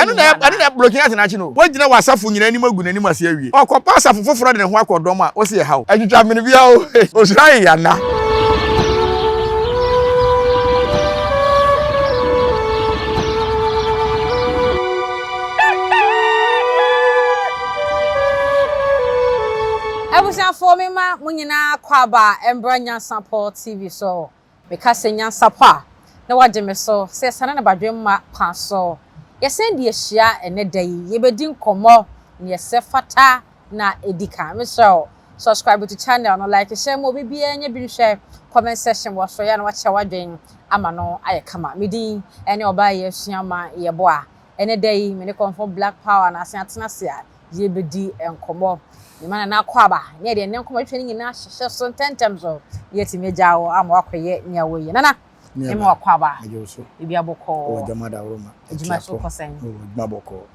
na blocking at na chi no wo gina wasafo nyina ni magu nani mase awie okopa asafo foforo de ne ho akodom a wo se hawo adwudwa mene bia o osrai ya na Abusia for me ma munyina kwaba Embranya Support TV so because nyansa pa na wade me so se sana na badwem ma kwa so ye send ye hia ene dai ye bedi nkomo ye se fata na edika me so subscribe to channel no like share mo bibia nya bi share comment section wo so ya na wache wadwen ama no aye kama medin ene oba ye hia ma ye boa ene dai me ne confirm black power na asen atena se a ye bedi nkomo Imana na kwaba nye de nko matwe nyina hye so tentem so yeti mejawo ama akoye nya woye nana ema wakwaba ajoso ibi aboko o jamada roma ejuma so kosen o ejuma boko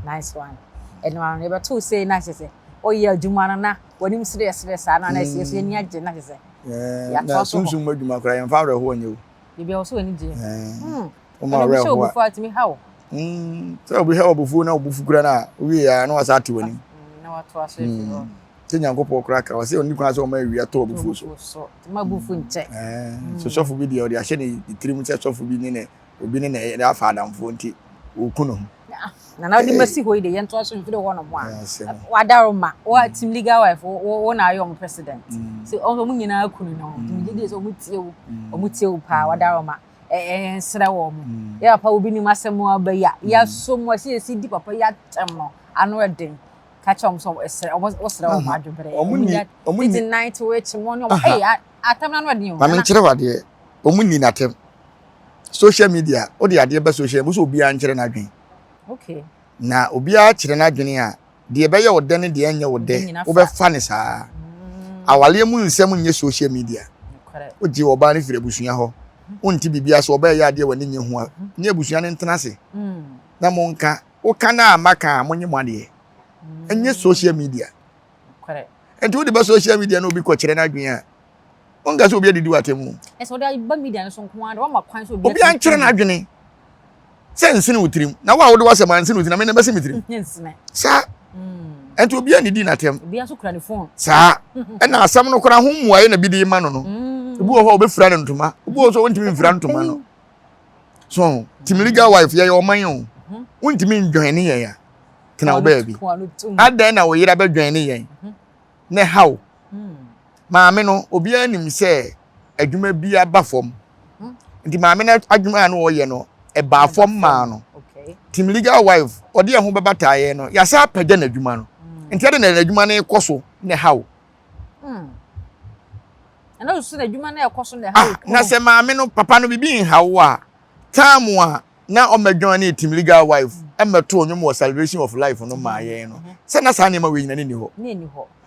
nice one eno an ebe to say na hye o ye ejuma na woni msire sa na esi so ni agye na hye ya to so sunsun ejuma kra yem fa re ho nyew ibi o so woni je o ma re ho so bu fa timi hawo so bu hawo bu fu na bu fu kra na wi ya na wasa ati woni watu asefi Nyankopɔ kraka wa se oni kwa se o ma wi ato obufu so ma bufu nche so sofu bi de o de ahye ne tirim se sofu bi ni ne obi ne na afa adamfo nti okuno na odi masi hoyi de yento aso mfide ho no mo a wadaroma wa team legal wife wo na ayo president se o mu nyina akunu no team de so mu tie wo pa wadaroma nsra wo mu ya pa obi ni masemu abaya ya so mo si di papa ya tem no anu eden catch on so what's the one adwere omuni night which one hey atamna no ade o ma menkyere wade omuni natem social media o de ade be social mo so obi a nkyere na adwen okay na obi a kyere na adwen a de be ye wo de ne de anya wo de wo be fa ne saa awale mu nsem nye social media o ji wo ba ne fire busua ho wonti bibia so oba ye ade wani nye ho a nye busua ne ntena se na mo nka o kana amaka mo nye mo ade enye social media correct enti wo de ba social media no obi ko kyere na adwen a onga so obi adidi watemu eso da ba media no so nko ade wa makwan so obi an kyere na adwen sense ne utirim na wa wo de wasema nse ne utirim na me na bese mitirim nyensene sa enti obi anidi na tem obi aso kura ne phone sa na asam no kora ho muaye na bi de ma no no obi wo ho obi fira ne ntoma obi wo so wontimi mfira ntoma no so timiliga wife ye o man yo wontimi ndwan ne ye ya tena obabi adan na wo yira ba dwan ne ye ne how maame no obi anim se adwuma bia ba fom nti maame na adwuma no wo ye no e ba fom ma no okay team legal wife odi e ho bebata ye no ya sa pagya na adwuma no nti ade na adwuma no ekoso ne how ana so na adwuma na ekoso ne how na se maame no papa no bibi how a time a na o madwan na team legal wife emeto onwom wo celebration of life no ma ye no se na sa ne ma we nyina ni ho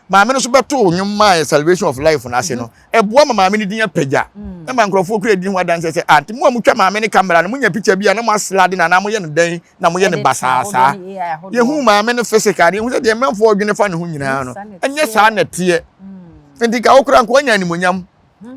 maame no so beto onwom ma celebration of life na ase no eboa maame ni din apagya e ma nkrofo kura din ho dan se anti mo amutwa maame ni camera no munya picture bia na mo slide na mo ye ne dan na mo ye ne basasa ye hu maame no physical ye hu se de menfo odwene fa ne ho nyina no enye sa na tie ndi ka okura nko anya nimonyam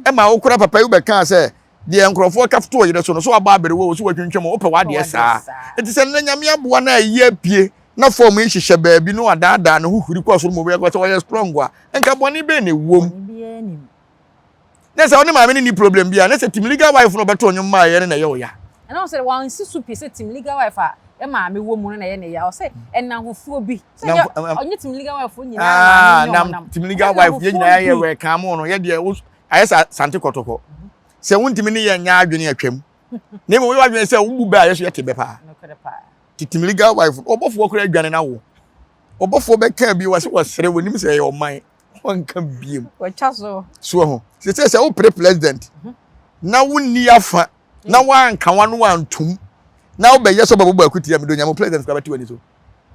e ma okura papa yu be kan se de nkrofo kafto yire so no so aba abere wo so watwentwem ope wade saa enti se na nyame aboa na ayi apie na form nhihye baabi no adaada no huhuri kwa so mo be kwa so wa strong a enka boni be ne wom na se oni ma me ni problem bia na se team legal wife no beto onwom ma ye na ye oya and I said one sisu pese team legal wife e ma me wo mu no na ye ne ya o say enna hofuo bi say onye team legal wife nyina na team legal wife ye nyina ye we kan mo no ye de ayesa sante kotoko se wontimi ne ye nya adwene atwam ne mo we adwene se wo bu ba ye so ye te be pa team legal wife obofo kora adwane na wo obofo be ka bi wase wasere wonim se ye oman wonka biem wachaso so ho se wo president na wonni afa na wanka wano wantum na wo be yeso babo akuti am do nyamo president ka bati wani so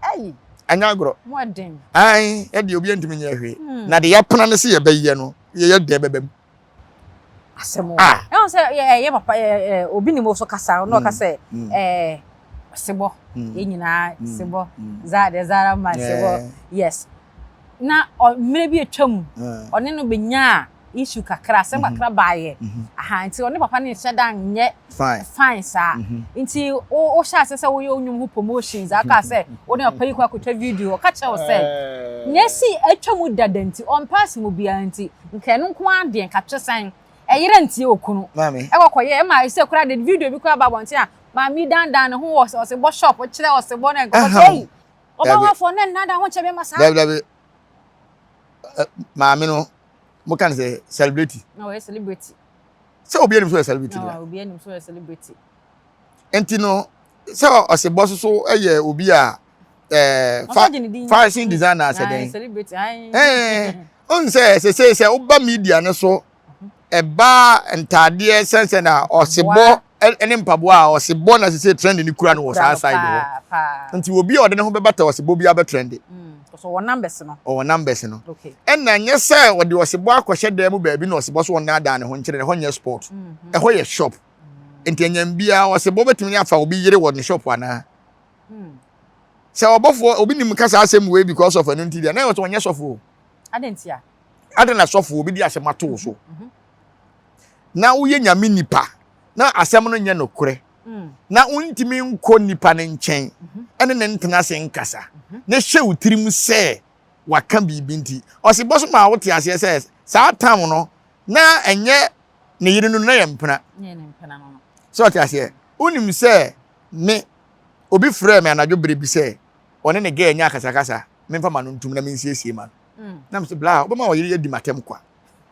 ai anya agro modern ai e de obi antimi nya hwe na de yapena ne se ye be ye no ye de bebem asemo e say ye papa obi ni mo so kasa no kasa sebo ye nyina sebo za de zara man sebo yes na mere bi atwam one no benya issue kakra sem kakra baaye aha nti oni papa ne hyeda nye fine sa nti o sha se wo ye onwum promotions aka se oni papa yi kwa kwetwa video ka che wo se nyesi atwamu dadanti on pass mu bia nti nkenu nko ade ka twesan eyire nti okunu e kokoye ma se kura de video bi kwa babonti a ma mi dan ho wo se bo shop kire wo se bo na nko hey oba fo na nada ho chebe masa maami no mo kan say celebrity no we celebrity so obi enim so celebrity no obi enim so celebrity enti no so osebo so eye obi a fashion designer aseden celebrity on say oba media ne so eba ntade sense na osebo ene mpabo a osebo na say trend ni kura no wo sa side ho enti obi a ode ne ho bebata osebo bi abe trend so one numbers no okay and na nye say wo de osebo akohye da mu baabi na osebo so wona da ne ho nkire ne ho nye sport e ho ye shop enti anyam bia osebo betumi afa obi yire wo ne shop ana say obofo obi nim kasa asem we because of an enti dia na wo nye sofo adentia adena sofo obi di asemato so na wo ye nyame nipa na asem no nye nokure na untimi nko nipa ne nchen ene ne ntena se nkasa ne hye utirim se waka bibi nti osebo so ma wote ase se sa tam no na enye ne yire no na yempena no so wote ase unim se me obi frɛ me anadwo brebi se one ne ga enya kasa memfa ma no ntum na mensiesie ma na mse bla obama wo yire di matem kwa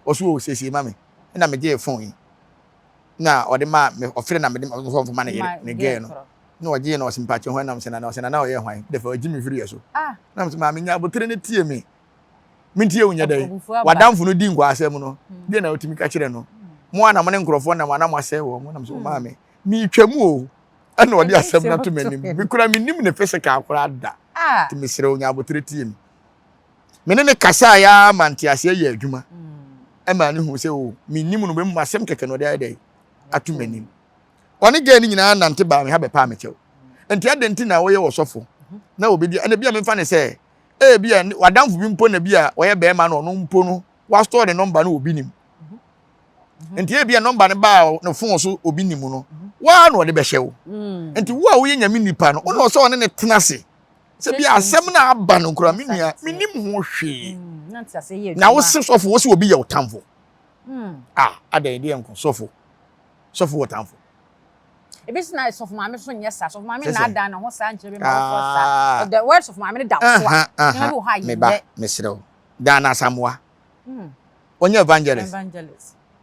oso wo siesie ma me na me je phone na ode ma me ofre na me de phone ma ne ga no na oje na osimpache ho na mse na na oye hwan de fa oji me firi yeso na mse ma me nya botere ne tie me mintie unya dai wadamfu no di ngwa asem no de na otimi ka kire no mo ana mo ne nkrofo na mo na mo asɛ wo mo na mse ma me mi twam o ana ode asem na to manim mi kura mi nim ne physical akura da ti mi sere unya botere tie me me ne kasa ya manti ase ye adwuma e ma ne hu se o mi nim no be mu asem keke no dai atu manim oni ge ni nyina nante ba me ha be pa me chew enti adenti na wo ye wosofo na obedi ana bia me fa ne se bia wadamfo bi mpo na bia wo ye be ma no mpo no wa store the number no obi nim enti bia number ne ba no phone so obi nim no wa no de be hyew enti wo a wo ye nyame nipa no ono so one ne tena se se bia asem na aba no kura me nua me nim ho hwe na wo se sofo wo se obi ye otamfo adan de enko sofo wotamfo ebisi na sof maame so nyesa sof maame na ada na ho sa nchebe ma ko sa the words of maame da so a na bi ha ye me srew da na samwa onye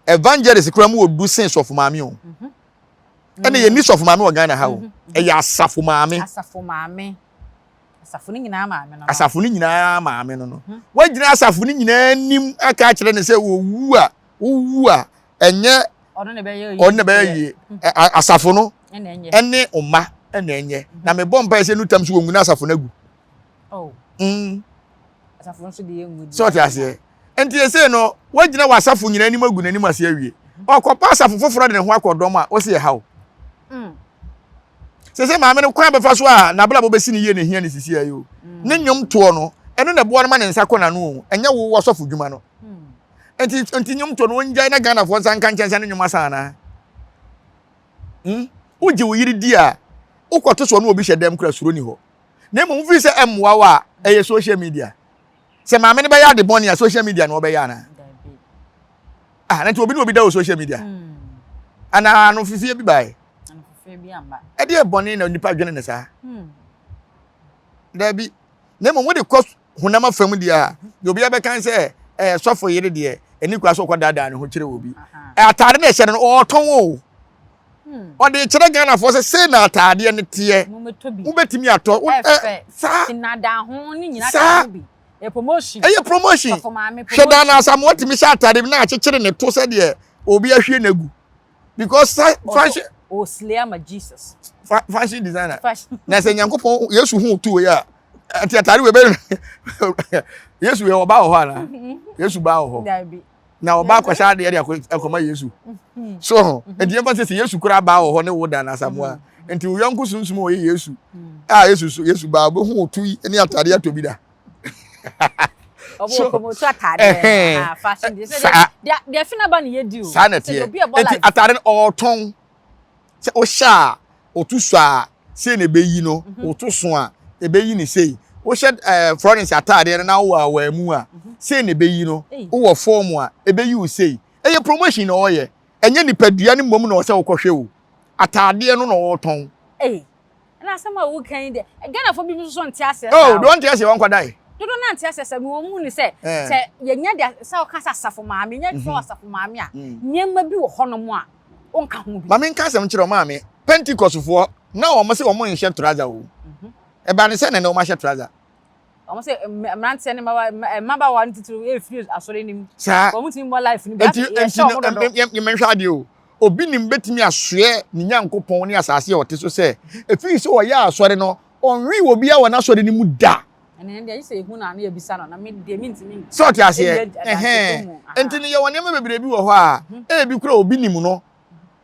evangelist kura mu odu sen sof maame o ene ye ni sof maame o Ghana ha o e ya asafo maame asafo ni nyina maame no wagina asafo ni nyina nim aka kire ne se wo a enye ono ne be ye asafo no ene umma ene enye na me bomba ese nutam so wongu asafo na gu asafo so de yengu so ti ase enti ese no wagina wasafo nyina anim agu nanim ase awie okopa asafo foforo de ne ho akodom a o se ye hawo se maame no kwa befa so a na bla bo besi ne ye ne hia ne sisi ayo ne nyom to no eno na bo no ma ne nsa kona no enye wo wasafo dwuma no enti nyom to no njai na Ghana fo nsan kan chense ne nyom asana uji wo yiri di a ukoto so no obi hyedem kra suro ni ho na mo mfi se emwa wa eye social media se maame ne be ya de boni a social media no be ya na na ti obi da social media ana no fifie bi bai bi amba e de boni na nipa dwene ne sa da bi na mo de kɔ hunama fam di a obi abekan se sofo yire de eni kwa so kɔdada ne ho kire obi atade na ɛhyɛ no ɔtɔn o ɔde kire Ghana fo se na atade ne tie wo betimi atɔ sa nada ho ni nyina ka bi promotion hweda na asam watimi sha atade na akyekyere ne to se de obi ahwie nagu because fashion Slay ma Jesus fashion designer na se Nyankopɔn Yesu hu tu ya ati atare we be Yesu ye oba ho ana Yesu ba ho na oba kwasha de akoma Yesu so enti yeba se Yesu kura ba ho ne wo da na samwa enti wo yanku sunsum o Yesu Yesu ba bo hu tu ni atare atobi da obo komo to atade fashion dey say dey fina ba ne yedi o say obi e bola atade oton se o sha otuso a se na beyi no otuso a e beyi ni sei o shed Florence atade na wo awa mu a se na beyi no wo form a e beyi o sei eye promotion na oye enye nipadua ni mom na o se wo kohwe o atade no na oton na sama wo kan de Ghana fo bi so ntia se oh don't tell say won kwadai dodo na ntia se mi wo mu ni se yenya de se o kasa asafo maame nya so asafo maame a nyemma bi wo hono mu a onka ho bi maame nka asem kire maame Pentecost fo na o mo se o mo nhye trouser o e ba ne se na o ma hye trouser o mo se mrante ne maba wa ntitru e free asore nim o mo tin mo life ni ba ye menhwa ade o obi nim betimi asoe ni nyankopon ni asase e ote so se efi se o ya asore no onwi obi a wona asore ni mu da ene ndia yise ehu na ya bisa no na me de mintimi so te ase entini ye wona me bebere bi wo ho a e bi kura obi nim no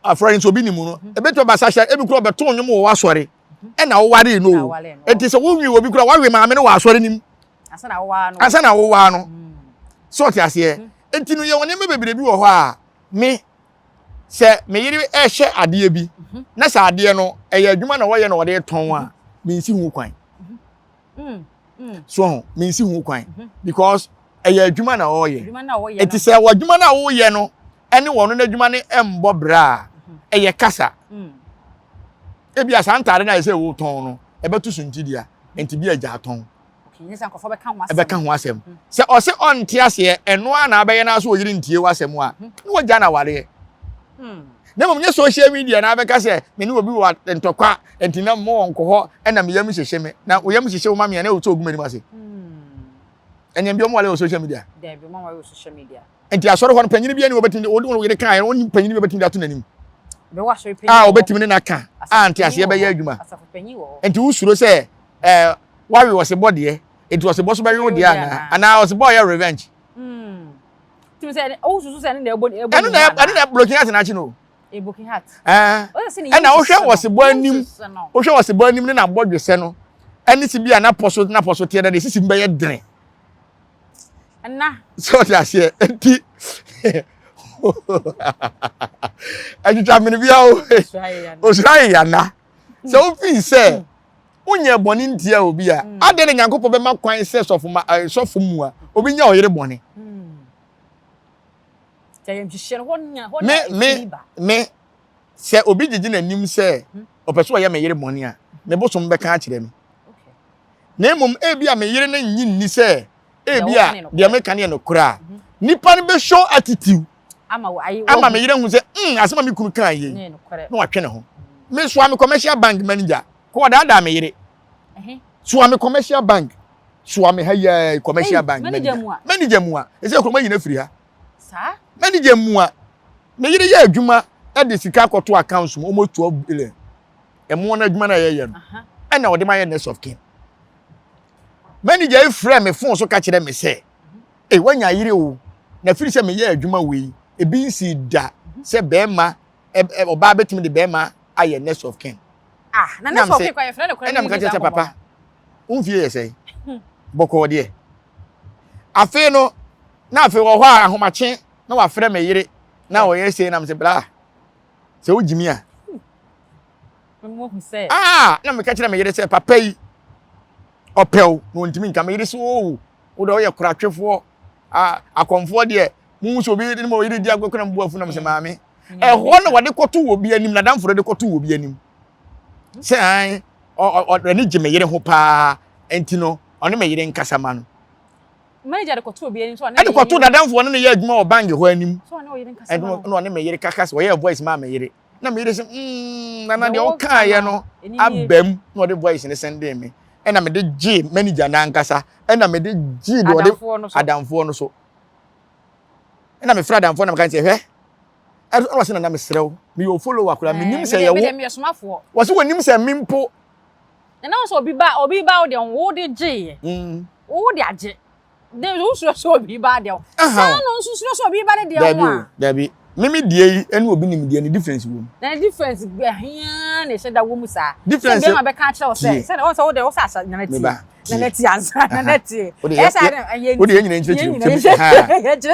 afrani so obi nim no e beto ba sasha e bi kura obeto onwom wo asore e na wo ware no enti se wo nwi obi kura wawe maame no wo asore nim asa na wo wa no asa na wo wa no so te ase entini ye wona me bebere bi wo ho a me se me yiri ehye ade bi na sa ade no eye adwuma na wo ye na wo de ton a me nsi hu kwan so me nsi hu kwan because eye adwuma na wo ye eti se wo adwuma na wo ye no ene wono na adwuma ne embo bra eye kasa ebi asantare na se wo ton no ebetu suntidia enti bi agya ton nyesa nkofo be kan wasem ebe kan ho asem se o se on tie ase eno a na abaye na so o yiri ntie wasem a wo gya na ware na mom nye social media na abeka se me ni obi wa ntokwa entina mo onko ho na me yam hyehye me na o yam hyehye wo ma me na o to oguma ni ma se enyem bi o mo wale o social media da bi o mo wale o social media enti asoro ho no panyini bi ani wo betindi wo yire kan wo ni panyini bi betindi ato nanim be wa so panyini o betimi na ka anti ase be ya adwuma asafo panyini wo enti usuro se wawe wo se bode enti wo se bo so be wo dia ana wo se boy ya revenge timi se o susu se na ebo anu na blocking at na chi no Booking hat. Na wo hwe wose bo anim. Wo hwe wose bo anim ne na bodwese no. Ani si bia na poso tie da de sisi mbe ye dren. Na. So ti ase enti. Aji tamini bia o. O srai ya na. So wo fi se unye boni ntia obi a. Ade ne nyankopɔ be ma kwan se sofo mu a. Obi nya oyere boni. Me se obi gigi na nim se opeso ya meyere boni a me bosom be kan akire me na mum e bia meyere na nyi ni se e bia de me kan ye no kura nipa ne be show attitude ama meyere hu se asema me kunu kan ye na watwe ne ho me so am commercial bank manager ko da meyere so am commercial bank so am ha commercial bank manager mu a e se ko ma yina firi ha sa manager mu a me yire ya adwuma e de sika akoto accounts mu almost 12 billion e mo na adwuma na ye no e na ode ma ye next of kin manager e frame me phone so ka kire me say e wanya yire o na firi se me ye adwuma we e bi nsi da se be ma oba betimi de be ma aye next of kin na next of kin kwa ye frame ko na me ka tete papa unfie ye say boko de afi no na afi wo ho ahomache na wa frame me yire na wo ye say na me se bla se o jimi a mo hu say na me ka kire me yire say papa yi opel no ntimi nka me yire so wo do ye kuratwefo akonfo de mu so bi ni mo yire di agwekona mbu afu na me se maame ho na wode koto wo bi anim na damforo de koto wo bi anim se an o ni jime yire ho pa enti no ono me yire nkasa ma no manager de koto obi anim so na de koto dadamfo no ye adwuma o bank ho anim so na o yire nkasa ma no ono me yire kakasa o ye voice ma me yire na me yire se na de o kan ye no abam no de voice ne send me na me de g manager na nkasa na me de g de adamfo no so na me fra adamfo na me kan se hwe no se na me srew me yo follow akura me nim se ye wo wo se wonim se mimpo na so obi ba o de wo de g wo de age de so obi ba de sa no so obi ba de wa dabi mimi die yi ene obi nim die ni difference wo na difference be hia na se da wo mu sa difference be ma be ka kire o se na o so wo de wo sa na ti neti ansa na neti esa wodi yen nyina nkyerɛkyerɛ ha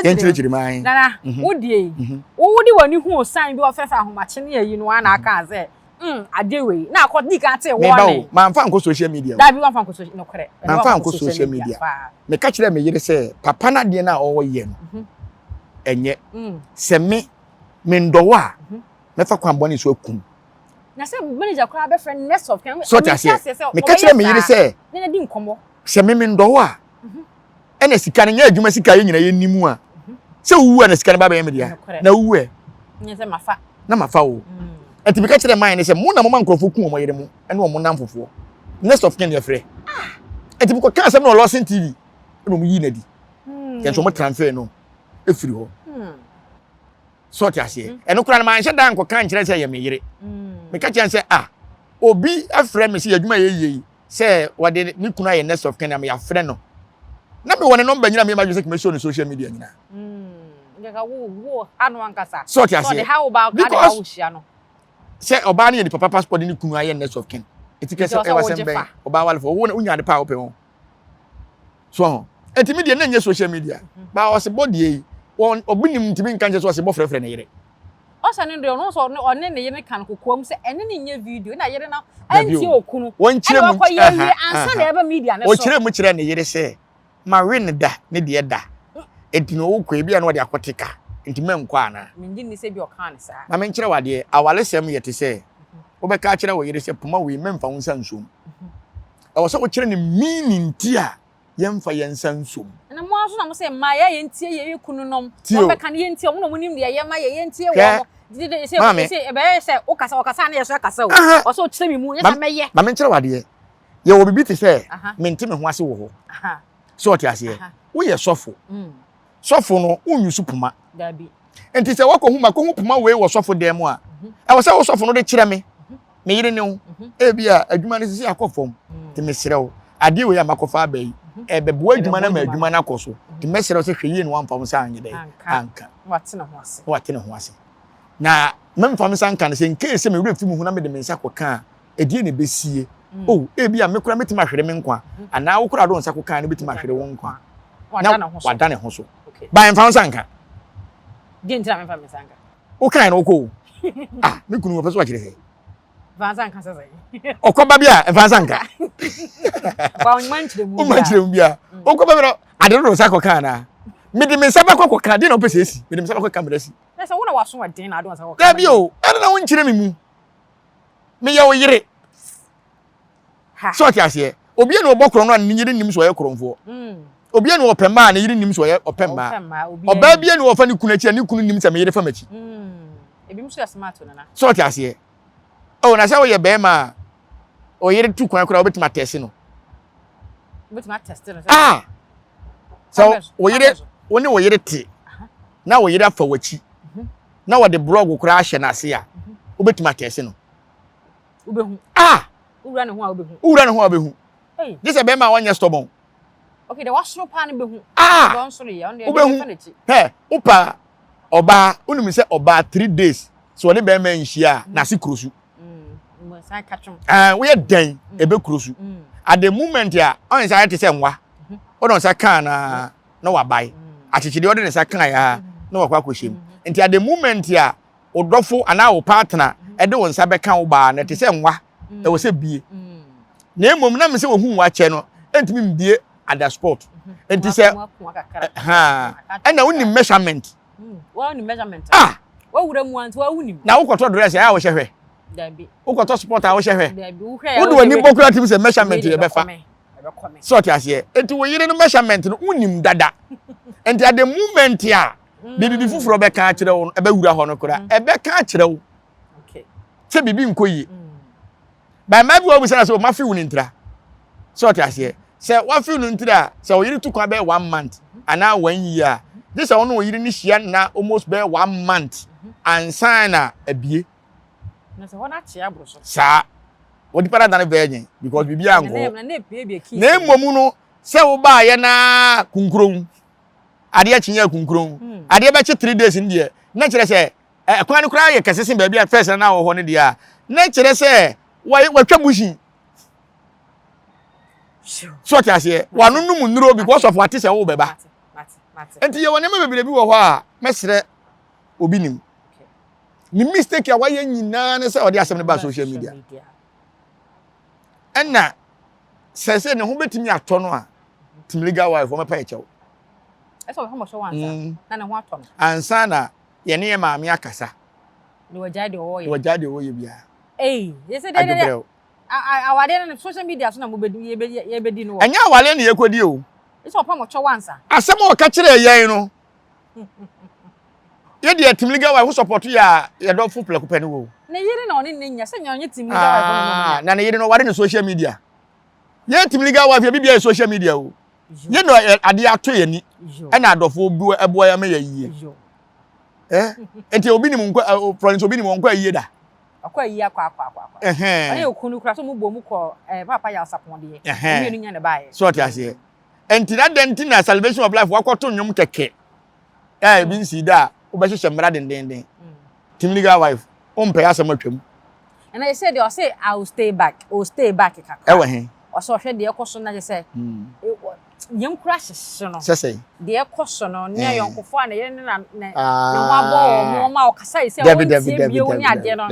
nkyerɛkyerɛ man nana wodi wani hu sign bi ofefa ahomache ne yayi no ana aka ze adewei na akodi ka te wo ne ma mfa nko social media da bi mfa nko social no kore ma mfa nko social media me ka kyerɛ me yere sɛ papa na de na ɔwɔ yɛ no enye sɛ me ndɔwo a mefa kwambɔ so akum na sɛ manager kora be friend next of can so me ka kyerɛ me yere sɛ ne di nkomo sɛ me ndɔwo a ɛna sika ne nya adwuma sika yɛ nyina yɛ nimu a sɛ wuwu a na sika ne ba bɛ yɛ me dia na wuwu e nye sɛ mafa na mafa wo enti me ka kyerɛ man ne sɛ mo na mo man krofo ku mo yere mo ɛne mo nam fofo next of kin yɛ frɛ enti me ko ka asɛm na Lawson TV ɛna mo yi na di kɛ so mo transfer no efiri hɔ so ti ase ɛno kura na man hyɛ dan ko kan kyerɛ sɛ yɛ me yere me ka kyerɛ sɛ obi afrɛ me sɛ adwuma yɛ yie sɛ wade ne kunu ayɛ next of kin na me afrɛ no na me wone number nyina me ma jose ke show no social media nyina ngeka wo anu ankasa so ti ase so the how about ka de wo hia no sɛ oba ne papa passport ne kunu ayɛ next of kin etike sɛ e wa sɛ ben oba wale fo wo nya de pa open ho so enti media na nya social media ba o se body yi won obinim ntimi nka nche so se bofrefre ne yere o se ne de no so one ne yere kan kokoam se ene ne nya video na yere na anti okunu won kire mu ansa na eba media ne so o kire mu kire ne yere se ma we ne da ne de da enti no wo kwa bia na de akoteka enti menkwa ana mendi ni se bi o kan sa na men kire wade awale sem yete se wo be ka kire wo yere se poma we memfa won sansom e wo se wo kire ne meaning ti a yemfa yensansom na mo aso na mo se ma ya yentie ye kunu nom wo be kan yentie mo no mo nim de ye ma ye yentie wo dide se e be se o kasa na ye so kasa o so kire mi mu ye se meye ma men kire wade ye wo bibi te se mente me ho ase wo ho so oti ase wo ye sofo sofo no unyusu puma da bi enti se wako hu makohu puma we wo sofo dem a e wo se wo sofo no de kire me yire ne ho e bia adwuma ne sisi akofom te me serew ade we ya makofa abai e bebo adwuma na ma adwuma na akoso te me serew se hweye ne wamfam sa anye dai anka wate ne ho ase na memfam sa anka ne se nke se me wura fi mu hu na me de me nsa koka edie ne besie e bia me kura metima hwere me nkwa ana wo kura do nsa koka ne betima hwere wo nkwa wada ne ho so ba memfam sa anka die ntira memfam sa anka wo kan no ko me kunu wo fa so akire he Vanza nka sasa. Okoba bia vanza nka. Ba onmanchire mu. Onmanchire mu bia. Okoba bia ade no sa koka na. Me de me saba koka de na opese esi. Me de me saba koka me dasi. Na sa wona waso wadin na ade on sa koka. Da bi o, ade na wonchire me mu. Me ya wo yire. Ha. So ti ase. Obi na obokro no an yire nim so ye kronfo. Obi na opemba na yire nim so ye opemba. Oba bia na ofa ne kunu achi ne kunu nim se me yire fa machi. Ebi mu so ya smart na na. So ti ase. Oh, na say we ye be ma o yere tu kwan kura obetima test no obetima test no so wo yere woni wo yere te na wo yere afa wachi na wo de blog kura ahye na ase a obetima test no obehu ura ne ho a obehu this be ma wanya stubborn okay the wasro pa ne behu don so ye on de he upa oba unumi se oba 3 days so ne be ma nhia na se krosu we den ebe krosu at the moment ya on say te say nwa o don say kan na wa bai achichide o don say kan ya na wa kwa kwehiem enti at the moment ya odofo ana wo partner e de won say be kan wo ba na te say nwa e wo say bie na emom na me say wo hu wa che no entimi mbie at the sport enti say na woni measurement wa woni measurement wa wura mu anti wa woni na wo kwoto dress ya wo hwehwe Dabi. Ukoto sport a wo hwehwe. Dabi wo hwe. Wo do ani bokura tim se measurement ye befa. So ti ase. Enti wo yire no measurement no unim dada. Enti at the moment ya bibi fufuro be kan kire wo e be wura ho no kura. E be kan kire wo. Okay. Se bibi nkoyi. Ba ma bi wo bi se na so ma fi wuni ntra. So ti ase. Se wa fi wuni ntra se wo yire tu kwa be 1 month ana 1 year. This one wo yire ni hia na almost be 1 month. Ansa na abie. Na se wona chia abroso sa wodi para dan virgin because bibia ango na emomu no se wo ba ye na kunkron ade a chinya kunkron ade be che 3 days ndie na kire se kwan ne kura ye kesese ba bia first na wo ho ne dia na kire se wa twa mushi So ti ase wanu num nuro because of what is e wo beba enti ye woni me bebre bi wo ho a mesre obi nim ni mistake ya waye nyina ne se odi asem ne ba social media enna se ne ho betimi ato no a tim legal wife o me pa e chew eso ho mo so wansa na ne ho ato no ansa na ye ne maame akasa ni wajade wo ye bia ye se de awade na social media so na mo bedu ye bedi no anya awale ne ye kodi o eso pa mo cho wansa asem o ka kire yen no ye de tim legal wife support ya ye do fu pleko pe ne wo ne yire na oni ne nya se nya onye tim legal wife no na ne yire no ware ne social media ye tim legal wife ye bibia social media o ye no ade ato ye ni e na adofo bu ebo ya me ya yie enti obi ni mu nkwa province obi ni mu nkwa yie da akwa yie akwa ani okunu kra so mu bo mu ko papa ya sapon de ye ni nya ne bae so ti ase enti na denti na salvation of life wakoto nyum keke bi nsi da obehye mra den tim legal wife o mpe asem atwam and I said you say I will stay back kakra ewe o so hwe de ekoso na je say nyam crash so no sese de ekoso no ne yonkofo na ye na ne ho abo mo ma o kasa ise o tie bi o ni ade no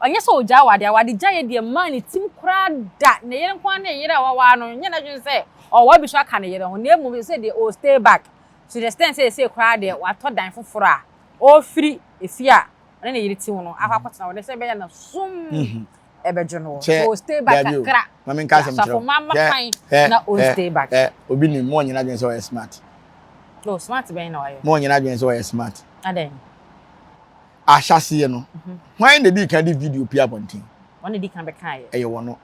onye so oja wade jaye de man tim kra da ne ye nkwa na ye ra wa no nye na dwen say o wa bi so aka ne ye ho ne mu say de o stay back to the extent say kra de wa to dan foforo a o free efia na ne yiri ti wo no akwakwata na say be ya na sum ebejono so stay back kakra mama nka asem kiro na o stay back obi ni mo nyina dwen so we smart no smart be na wayo mo nyina dwen so we smart aden ahase no why na di kan di video pia bontin wona di kan be kan ye eye wono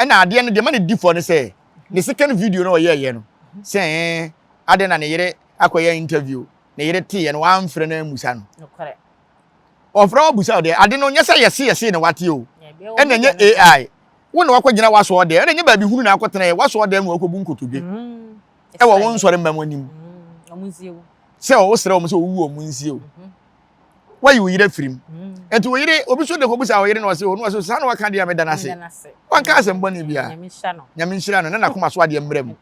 na ade no de ma ne di for ne say ne second video no ye no say ade na ne yere akoye interview ne yere tie no wan frɛ na musa no correct ofra obusa de ade no nyesa yese ne wate o ena nye AI wo na wakɔgyina waso de ena nye ba bi hunu na akɔtena ye waso de mu akɔbu nkotodwe e wo won sɔre mbam anim omunsie wo se wo sere wo so wu omunsie o why you yire firim enti wo yire obi so de ko busa wo yire na wase o no wase sa na waka de ameda na se wanka asem bɔne bia nyame no na koma so ade mbrem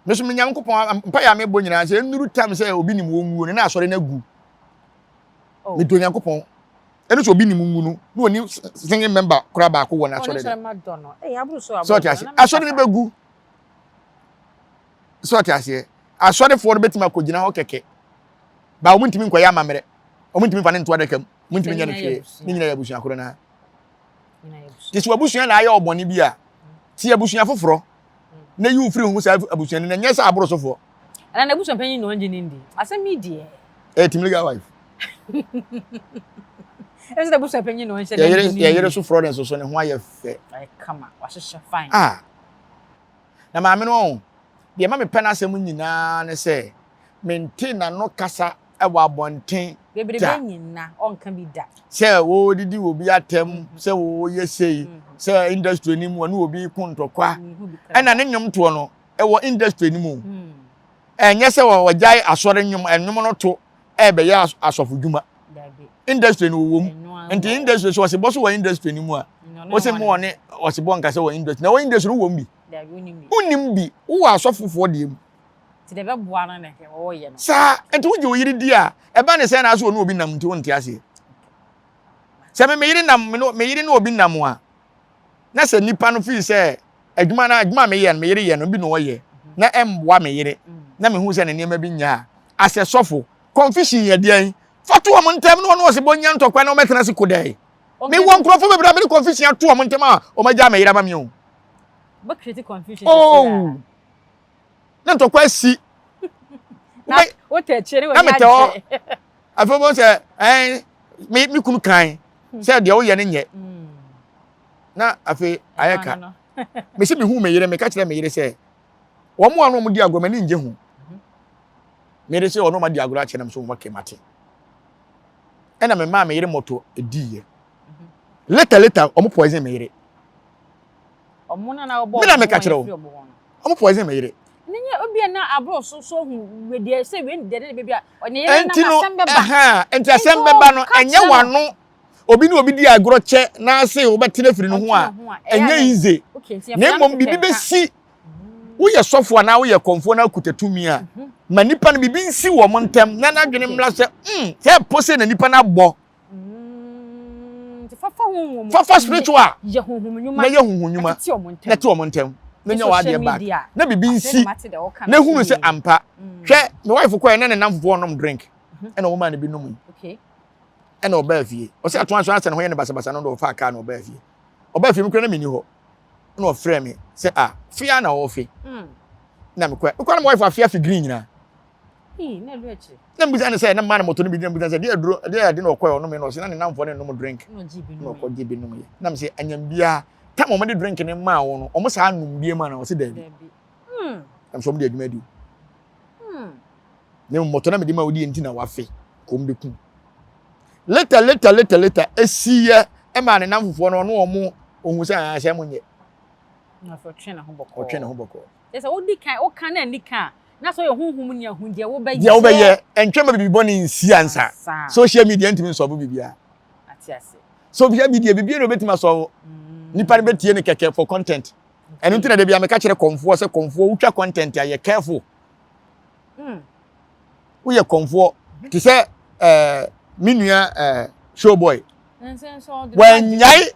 meso me nyankopɔn mpa ya me bɔ nyina se nuru tam se obi nim wo nwuo ne na asɔre na gu me do nyankopɔn eno so obi nim nwu no na oni singing member kura ba ko wona asɔre de so ti ase asɔre ne begu so ti ase asɔre fo no betima ko gina ho keke ba omu ntimi nkoya amamere omu ntimi fa ne nto adakam omu ntimi nya ne hwe ni nyina ya busu akoro na ti so abusu na aye obone bi a ti abusu afoforo na yi ufiri hu sa abusu ne nya sa aboro sofo ana na abusu panyin no nje ndi asem die tim legal wife ese da abusu panyin no nje ndi yere so fro den so ne ho aye fe ai kama wahehye fine na maame no de ma me pɛ na asem nyina ne se maintain na no kasa e wa bonten bebrebe nyina onka bi da se wo didi wo bi atem se wo yesei se industry ni mu no obi kuntokwa ena ne nyom to no e wo industry ni mu enye se wo wajai asore nyom enwom no to e be ya asofo dwuma industry ni wo mu enti industry so se boso wo industry ni mu a wo se mo ne wo se bon ka se wo industry na wo industry wo mu bi unim bi wo asofofo de mu ti de be boa na ne wo ye no sa enti wo je wo yiri di a e ba ne se na so no obi nam nti wo nti ase se me yiri nam me yiri no obi nam a na se nipa no fi se adwuma me ye no me yiri ye no bi no wo ye na emboa me yiri na me hu se ne niam bi nya ase sofo confusion ye de fatu o montem no no se bonya ntokwa na o metena se kodai me wo nkrofo be bra me confusion ato o montem a o ma ja me yiri ba me o ba create confusion na ntokwa si na o te chere o ya je afo bo se me kunu kan se de o ye ne nye na afi ayeka me se me hu me yire me ka kire me yire se wo mo anu mo di agro me ni nje hu me re se ono ma di agro a kire na so mo kemate ena me ma me yire moto ediye later o mo poison me yire o mo na na obo me na me ka kire o mo poison me yire nenye obi na abro so hu we de se we de de bebia o ne yire na asem beba enti asem beba no enye wano obi ni obi di agro che na ase obetene firi no ho a enye easy na mom bibi besi wo ye sofo na wo ye konfo na kutatumi a ma nipa no bibi nsi wo mo ntem na na dwene mla se se pose na nipa na gbo fafa spiritual ye honhomnyuma na ye honhomnyuma na ti wo mo ntem na nya wa de back na bibi nsi na hunu se ampa hwe me wife ko na ne namfo nom drink na wo ma ne bi nom okay ena oba fie o se ato anso anse ne ho ye ne basa no do fa ka na oba fie mkra na mini ho na o frɛ me se fia na o fi na me kwa na my wife afia green nyina na lu achi na mbuza ne se na ma na moto no bi na mbuza se de aduro de ade na okwa no me no se na ne namfo ne no drink no ko gibe no ye na me se anyam bia ta mo de drink ne ma wo no o mo sa anum bia ma na o se da bi am so mo de adwuma di ne moto na me de ma odi enti na wafe ko mbeku later esiye e ma ne namfo no no omo ohun se ahye mo nye na for twe na ho boko otwe na ho boko yes odi kan o kan na ni kan na so ye hunhum ne ahunje wo ba ye wo ba ye entwe ma bibi boni nsi ansa social media ntimi so bo bibia atiase social media bibia no betima so nipa ne betie ne keke for content enu ntina de bia me ka kire konfo se konfo utwa content ya ye careful wo ye konfo ti se minua showboy wanyai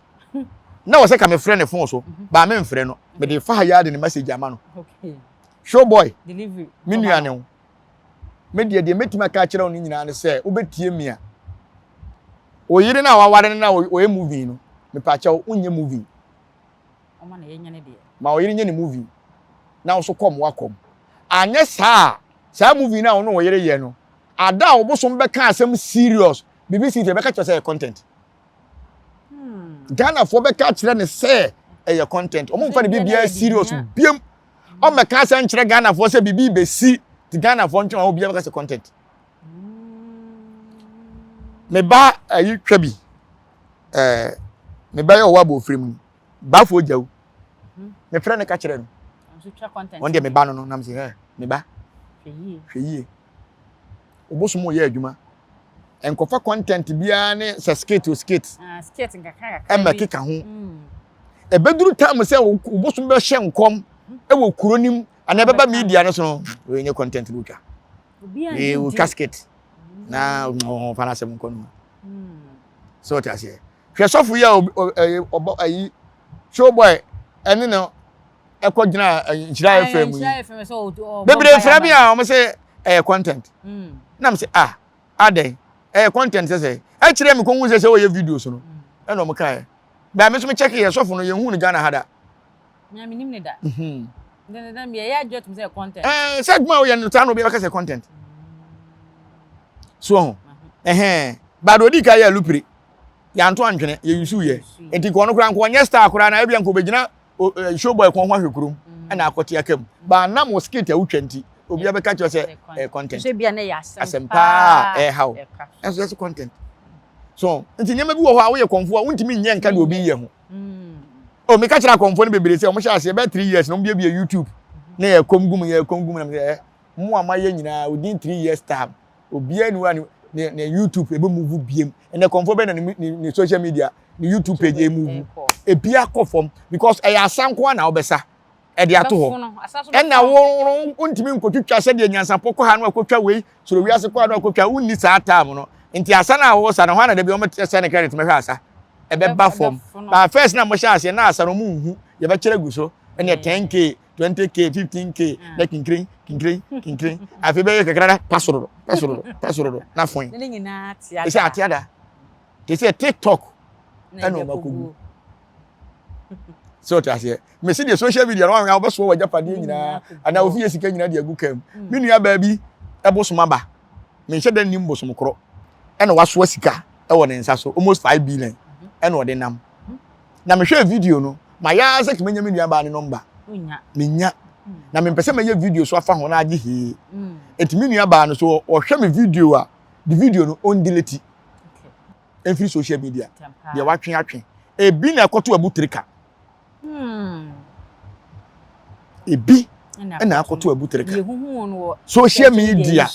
na wo se ka me frɛ ne phone so ba me mfrɛ no me de fa ya de ne message ama no okay showboy delivery minua ne me de metima ka kire wo ni nyina ne se wo betie mi a oyire na waware na oye movie no me pa cha unye movie o ma na ye nyane de ma oyire nye ne movie na wo so kom wakom anye saa movie na wo no oyire ye no ada obosom be ka asem serious BBC te be ka say content Ghana for be ka kire ne say e content o mo mfa ne bibia serious biem o me ka say nkire Ghana for say bibi be si ti Ghana for ntwa o bia be ka say content me ba ayi twa bi me ba yo wa bo frem ba fo jaw me frɛ ne ka kire no so twa content on de me ba no na me say me ba hweye obosumo ye adwuma enkofa content bia ne se skate skate nkaka e makika ho e beduru time se obosum be hye nkom e wo kuronim ana beba media no so we nye content lutwa e wo casket na fana se nkom so ta se hwe sofu ya ayi showboy ene no e ko gina njira FM bebre fra bia o me se content na me say adai content say e kire me ko hu say o ye videos no e no me kai ba me so me check ye sofo no ye hu ni Ghana hada nya me nim ne da then me ya jot me say content segma o ye no ta no be ka say content so ba do di kai ya lupiri ya nto antwene ye yusu ye enti ko no kura nko nya star kura na e bia nko begina showboy ko ho ahwekurum e na akote akam ba na mo skate a wutwanti obi abeka cho say content so bia na ya asempa how eso content so nti nyema bi wo ho a wo ye konfo a wontimi nye nka de obi ye ho o me ka kira konfo no bebere say o mo sha ase be 3 years no bia YouTube na ye komgum na me mo amaye nyina within 3 years time obi anu anu na YouTube ebe move biem na konfo be na ni social media ni YouTube page e move e bia kofom because e ya asanko na obesa e de ato ho na wo ntimi nkotwitwa se de nyansa poko ha no akotwa wei so wiase kwa no akotwa unni saa time no nti asa na wo sa na ho na de bi o mete ne credit me hwa asa e be ba form ba first na mo sha ase na asa no mu hu ye be kire guso ene 10k 20k 15k na kinkrin afi be kakra pasoro na fon ne nyina tia ise atiada ke se TikTok eno makogu so ta se me see the social media no an obeso wa japade nyina ana ofi esika nyina de agu kam me nua ba bi ebosoma ba me hye dan nim bosom kro ena waso asika e wo ne nsa so almost 5 billion ena ode nam na me hwe video no ma ya se kemenya me nua ba ne number nya na me pese me ye video so afa ho na age he enti me nua ba no so o hwe me video a the video no on delete every social media de watwe atwe e bi na ekoto abutrika ebi na akoto abutrika social media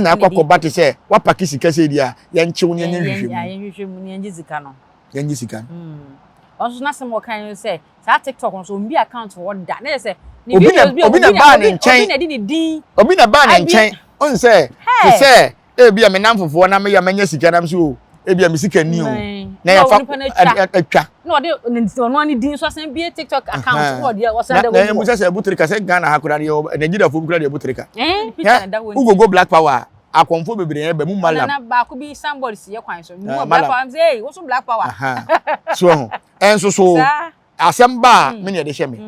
na akwakoba te se wa paki sika se dia ye nchew ne ya hwehwem mu ne ngi zika no ye ngi sika also na sem kan you say sa TikTok no so mbi account wo da na say obi na ba ne nchen obi na di ne din obi na ba ne nchen on say say e bia me namfofo na me ya manya sika nam so e bia me sika ni o na ya fa atwa no de no ani din so san bia TikTok account wo de wo san da wo na mu say butrika say Ghana ha kura de Nigeria fo kura de butrika picture da wo ugo black power akonfo bebre ba mu malam na ba ko bi somebody si ye kwan so mu black power say wo so black power so enso so asem ba me ne de hye me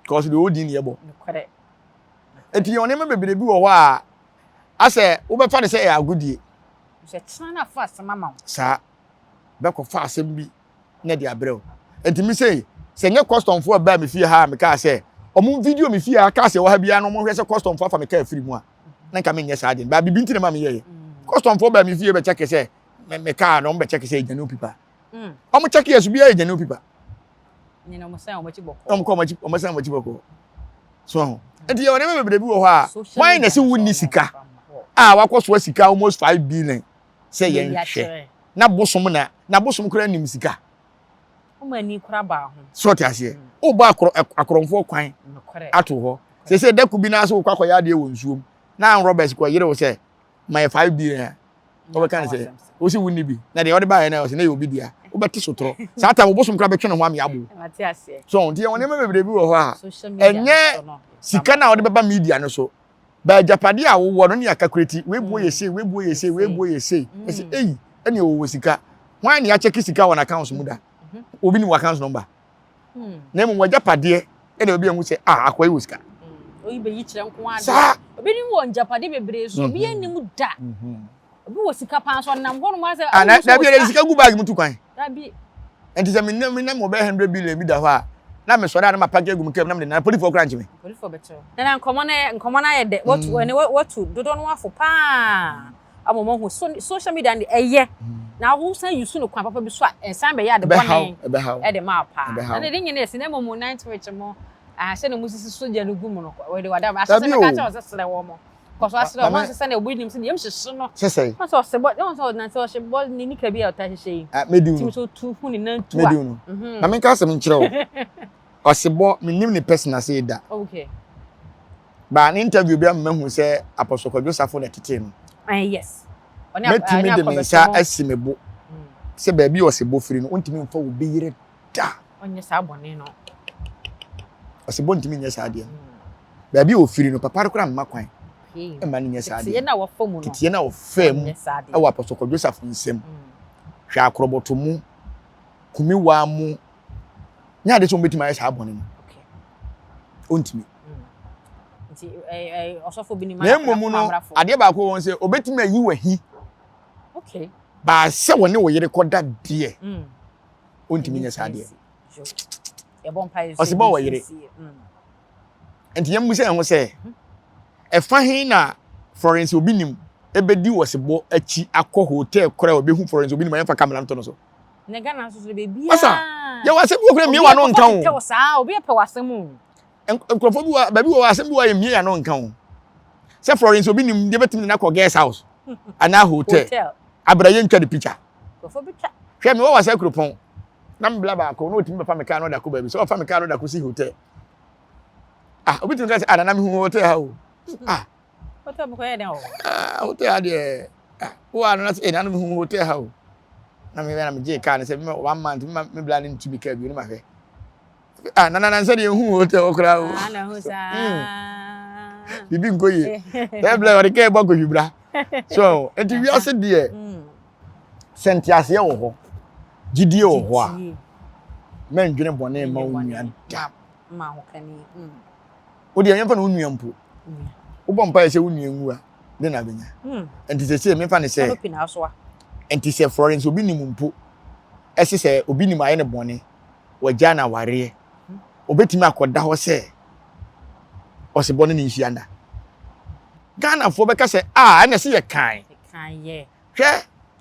cause the old in yebo correct enti one me bebre bi wo ho a ase wo be fa de say agudie se tsana fast mama sa be ko fa asem bi na de abrel enti mi say se nye custom fo ba me fie ha me ka say omo video me fie ha ka say wo ha bia no mo hwe say custom fo fa me ka free mu a na nka me nye sa de ba bibi ntine ma me ye custom fo ba me fie be check say me ka no be check say janu pipa omo check yesu bia janu pipa ni no mo say omo chi boko omo say omo chi boko so enti one me bebre bi wo ho a why na se wonni sika wakoso sika almost 5 billion say yen hwe na bosom na bosom kura nim sika o mani kura ba ho so ti ase o ba akoromfo kwan ato ho se da ku bi na so kwakọ ya de wo nsuom na Roberts ko yire wo say my 5 billion o be kan say o si wonni bi na de o de ba na o se na yo bi dia o be ti sotro sa ta bosom kura be twe no ho am ya bo mati ase so nti won me bebre bi wo ho a enye sika na o de beba media no so ba japade a wo no ne akakureti we buo ye sei ese ene wo sika hwan ne ya check sika won account mu da obi ni account number na mu japade ene obi hu say akwai wo sika oyi be yi kire nko ade obi ni wo japade bebre so obi anim da obi wo sika pan so nam ho no ma say na bi le sika gu bag mu tu kwan da bi enti se me mo be 100 billion bi da ho a na me so da na ma package gu mu kem na me na police for crunch me police for better na nkomo na ye de watu dodo no afo pa amomo hu social media ndi eye na hu san yusu no kwan papa bi so ensan be ya de bone e de ma pa na de nyine esi na momo 90 weche mo se no musisi soja no gu mu no we de wada asese me ka cha osese wo mo koso asere mo asese na obu nim se yem hyehyɛ no sese so se bo on so na so bo ni nika bi a ta hyehyɛ mediu tim so tu hu ni nan tu mediu na me ka se me nkire wo osebo me nim ni person say da okay ba an interview bi am mahu say Apostle Joseph na tete no yes oni metimi de me nsa asimebo se ba bi osebo firi no ontimi mfa wo beyire da onye sa abone no osebo ntimi nya sa ade ba bi o firi no papa rekora mma kwan e ma nya sa ade tie na wo famu no tie na wo famu e wo Apostle Joseph nsem hwa akroboto mu kumi wa mu nya de so betima ya sa abone no okay ontimi nti osofo bi ni ma na emu no ade ba ko won se obetima yi wahi okay ba se woni wo yire koda de ontimi nya sa de e bon pai osibo wo yire enti yem se ho se e fa hin na Florence obinim ebedi wosibo achi akọ hotel kora obehu Florence obinim ya fa camera nto no so ne Ghana so be bia asa ya wasem wo kura mi wa no nkan o sa obi pe wasem enkrofo bi wa ba bi wa wasem bi wa mi ya no nkan o se Florence obinim de betim na ko guest house ana hotel abraye ntwa de picture enkrofo bi twa hwe mi wa wasa kropon na mbla ba ko no otimi be fa me ka no da ko ba bi so fa me ka no da ko si hotel obi tin ka se ana na mi hu hotel ha o hotel mo ko ye den o hotel ade wa no na se na mi hu hotel ha o na me na me je ka ne se me 1 month me bla ne ntumi ka bi no ma hwe na se de hu hotel okra o na hu sa bibi ngoye e bla o de ke bo ko hibra so enti wi ase de sentiase wo ho gidie wo ho a men dwene bone ma onua da ma ho kani o de yemfa na onua mpo wo bom pa se onua nwu a de na benya enti se me fa ne se enti se Florence obi nim mpo ese se obi nim aye ne bone wagya na ware obetimi akoda ho se ose bone ni nhia Ghana fo be ka se ene se ye kan ye hwe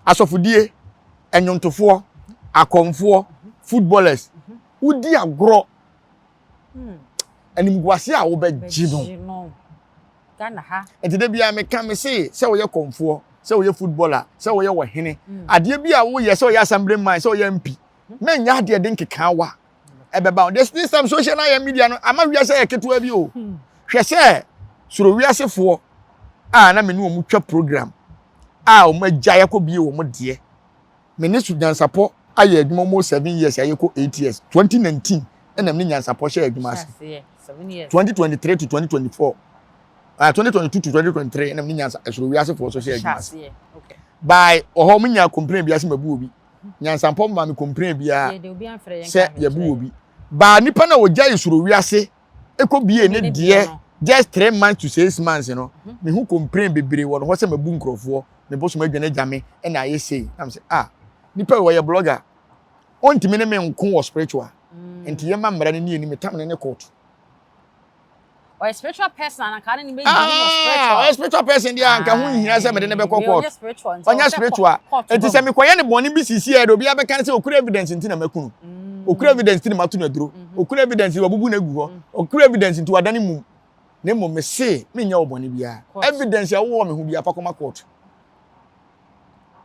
asofodie enyontofo akomfo footballers udi agro animguase a wo be gino Ghana ha. Enti de bia me ka me say wo ye konfo, say wo ye footballer, say wo ye wo hene. Ade bia wo ye say wo ye assemblyman, say wo ye MP. Men nya ade de nkeka wa. Ebeba this time social media no ama wi say eketo abi o. Hwe say suro wi asefo na me ne omu twa program. O ma gya yakọ bie wo mo de. Me ne su nyansapo aye adwuma mo 7 years ayeko 8 years. 2019 na me nyansapo share adwuma ase. 7 years. 2023 to 2024. 2022 to 2023 na me nyansa suro wi asefo so share adwuma ase. Okay. By oho me nya complain bia se mabu obi. Nyansapo ma me complain bia. Ye de obi anfre yen. Se ye bu obi. Ba nipa na ogya isuro wi ase ekobie ne de just 3 months to 6 months you know me who complain bebre wo no se mabu nkrofo me boso ma dwane jame na aye say am say nipa wo ye blogger ontimi ne me nko wo spiritual enti ye ma mra ne ni me tam ne court or a spiritual person and can be spiritual. A spiritual person dia anka hu hia se me de ne be court onya spiritual enti se me koye ne boni bi sisi e do bia be kan se okura evidence nti na makunu okura evidence nti na matu na duro okura evidence wabubu na gu ho okura evidence nti wadane mu ne mo me se me nya oboni bia evidence ya wo me hu bia pa koma court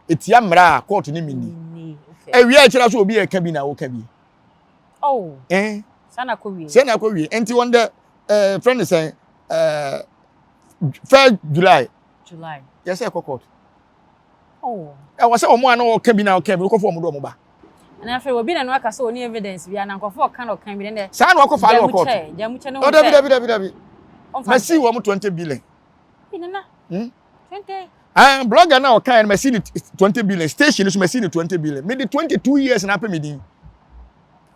etia mra court ni mini ewia e kira so obi e ka bi na wo ka bi sana ko wie enti wonder friend is saying 1st July yes e court e was say omo an o ka bi na o ka bi ko fo omo do omo ba na afi obi na no aka so oni evidence bia na nkofo kan o kan bi ne sa na ko file court jamuche no dabi ma see wo 20 billion inana 20 blogger na o kan ma see 20 billion station so ma see 20 billion me the 22 years na pa me din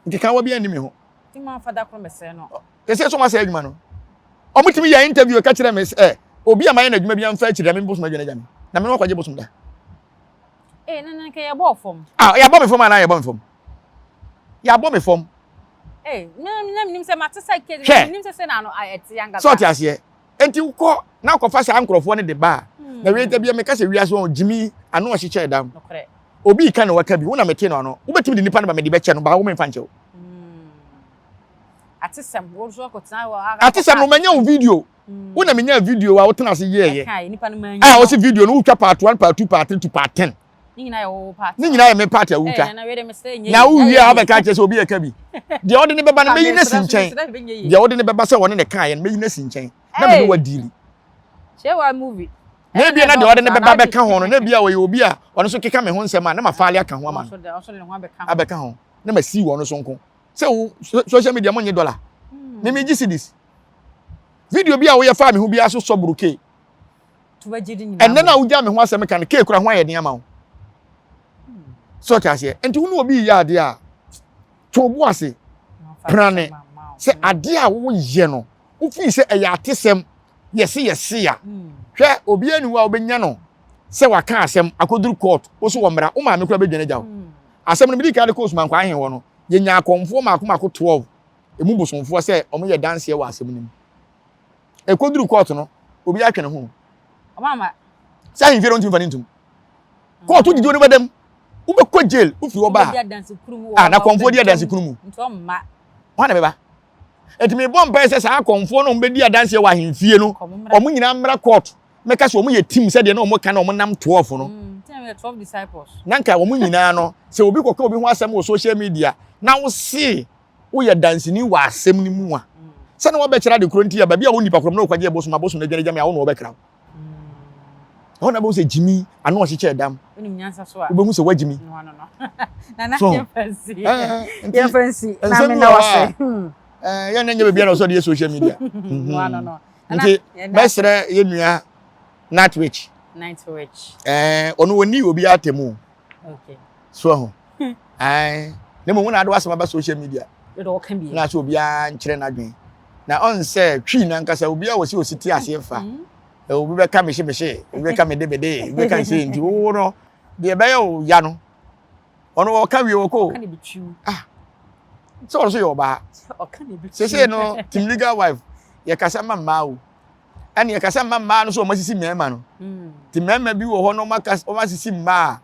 nke kan wa bia ni me ho ima fada kro me se no ese so ma se adwuma no o mutimi ya interview ka kire me obi ama ya na adwuma bia mfa kire me bosom adwuma jame na me no kwaje bosom da na ke ya bo fom ya bo me fom na ya bo me fom ya bo me fom na nim se mate sai ke nim se na no eti yanga so ti ase enti uko na kofa sa ankrofo ne de ba na we interview me ka se wiase on jimi ano o hyeche dam obi ka na waka bi wo na mete no no wo betimi de nipa na ba me de be che no ba wo me mfa nche wo atisem wo so ko tena wa atisem no manya wo video wo na menya video wa wo tena se ye kai nipa no manya wo se video no wo twa part 1 part 2 part 3 to part 10 ni nyina wo part ni nyina ye me part ya wo twa na we de me say nye na wo wi a ba ka che se obi ye ka bi de odi ne beba na meyi na sinchen de odi ne beba se woni ne kan ye meyi na sinchen na me no wa deal she wa movie na bia na de odi ne beba be ka ho no na bia wo ye obi a ono so keka me ho nsem a na ma faale aka ho ama so de ho abeka ho na ma si wo no so nko se social media monye dollar ni me gisi this video bia wo ye fa me ho bia so sobruke to bagidi nyina and na wo ja me ho asem kan ke kura ho aye den ama wo so ta se enti wo no obi ya ade a to bo ase prane se ade a wo ye no wo fi se eya atesem yesi ya hwe obi anu a obenya no se waka asem akoduru court wo so wo mra wo ma me kura bedwane jawo asem no bi di ka de course man kwa ahen wo no ye nya akonfo mako 12 emu bosonfo se omo ye dance ye wa asem nim ekoduru court no obi atwene ho mama sa hin fere ontim fani ntum court didi oni badam wo be ko jail wo fi wo ba na konfo dia dance kurumu ntomma wana beba etimi bomba ese sa konfo no mbe dia dance ye wa hemfie no omo nyina mra court meka se omo ye team se de na omo ka na omo nam 12 no 12 disciples nanka omo nyina no se obi koka obi ho asem wo social media na wo see wo ye dance ni wa asem ni mu a se na wo be kira de kronti ya ba bia wo nipa krom na okwaje bosom na dwane jam ya wo na wo be kira ona bo se jimi ano o hyeche dam onim nyansa so a wo be hu se wajimi no na ye fancy na me na wase ya na nya be bia na so de social media no nti mesre ye nua Nightwitch ono woni obi atemu okay so ho ne mo na ado asema ba social media do kan bi na so obi a nkire na dwen na on say twi na nkasa obi a wosi ositi ase fa obi be ka me hye obi be ka me debede obi ka say nti wo no de be yo ya no ono wo ka wi wo ko kan bi twu so so yo ba o kan bi twu say no team legal wife ye kasa mama o ani ye kasa mama no so o masisi mema no ti mema bi wo ho no o masisi mma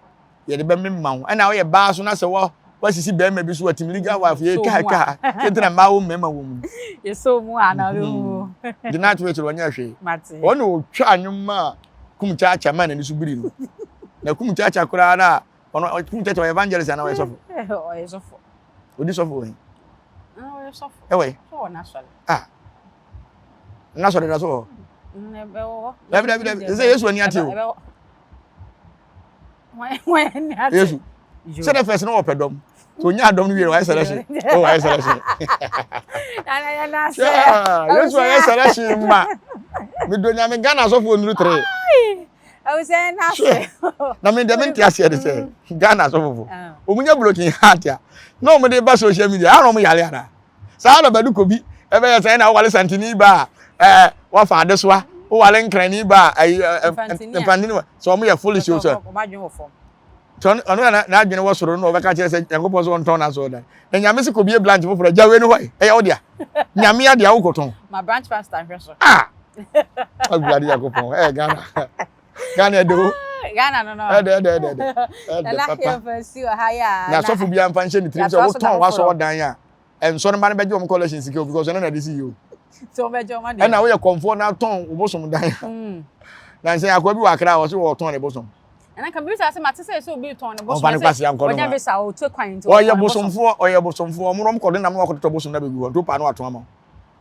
ye de be mema o ana wo ye ba so na se wo wasisi be mema bi so team legal wife ye ka ketina ma wo mema wo mu ye so mu ana wo The night we chiro nya hwe. Mate. Ono otwa anwuma kum chacha man ni so biri no. Na kum chacha kura na ono kum chacha evangelist na we sofo. Oh, sofo. Odi sofo we. Oh, sofo. Ewe. Oh, na so. Na so de so. Nebe wo. David. Say Yesu ani ate o. When Yesu. Say the first no opedom. So nya dom no we why selection. Oh, why selection. Na say. Yesu why selection ma. Me do nya me Ghana so for nuru 3. I was saying na say. Na me dem ntia se de say Ghana so for. Omunya blocking heart ya. No me dey ba social media. Aro mo yale ara. Sa na badu kobi. E be say na wale santini ba. Wa fa adesoa. O wale nkrani ba. Infantini. So mo ya foolish so. So ono na adwene wo soro no obeka kire se Yankopon so onton na so dan. Na nyame se kobi e branch foforo jawe no hoi. E wo dia. Nyame ya dia wo koton. My branch pastor hweso. Agbadi Yankopon. Ghana. Ghana do. Ghana no. Na here for see higher. Na so fu bia mfa nche ni trim se wo ton wa so dan ya. En so no ba na beje o collection secure because no na dey you. So beje o ma dey. And na we comfort na ton wo bosom dan ya. Na say akwa bi wa kra wo so wo ton ne bosom. And can be say mate say so be ton ne bosom. Onya be sa o to kwan nti. Oye bosomfo mo rom kodo na mo kodo to bosom na be gu to pa na ato ama.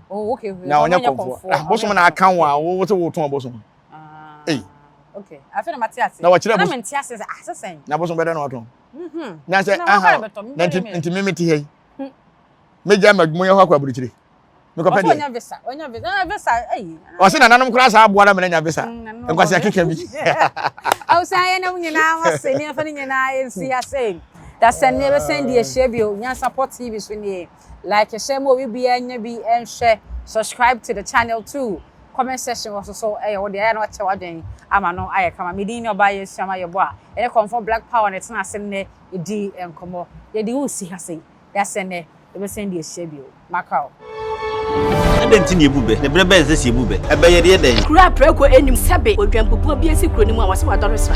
Oh, okay. Na onya comfort. Bosom na aka wa wo to wo ton bosom. Okay. I feel mate ase. Na wa kire bosom. Na menti ase asesen. Na bosom be da na waton. Na say nti mimiti hei. Meja madmo ye ho akwa burukire. Me ko pede. Onya visa. Na visa O se na nanom kra sa aboa da me nya visa. Enkwasi akeka bi. I was saying na nyina wase ni afa ni nyina ensi ase. Da send never send the share bi o nya support TV so ni. Like share mo bi anya bi enhwe. Subscribe to the channel too. Comment section was so wo de na wache wadwen ama no aye kama medin ni oba yesiama yebo a ene confirm black power net na asem ne edi enkomo ye di usi hase ya sene e be send the share bi o makao Adenti ni ebube ne brebe nse si ebube ebe ye de den kura preko enim sebe odwampopo bi esi kuro ni mu a wase wadore sra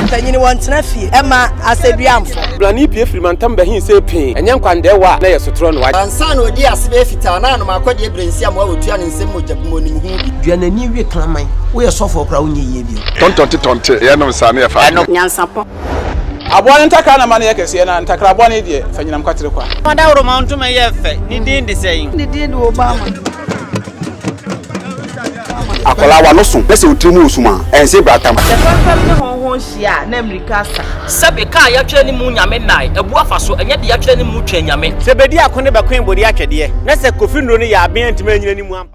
tanyini wontena fie ema aseduamfo blani pie frimantam behin se pin enye nkwande wa na yesotro no wa ansa na odi asebe fita na no makodi ebrensi am wa otua ne nsem mojabmo nim hu bi duanani wie klaman wo ye sofo kra wo nye yie bi tontonte ye no sa na ye fa nyansapo abon ntaka na mane yakese na ntakra abon ne de fanyinam kwatere kwa Mada woro ma ntuma ye fe ni din de sei ni din de Obama akola wa no so pese otrimu osuma ense bratam fam ne honhon hia na America sa Sabe ka ya twa ni mu nyame nai ebu afa so enye de ya twa ni mu twa nyame sebedi akone bekwen bodi atwede na se kofi nro ne ya aben ntima nyina ni mu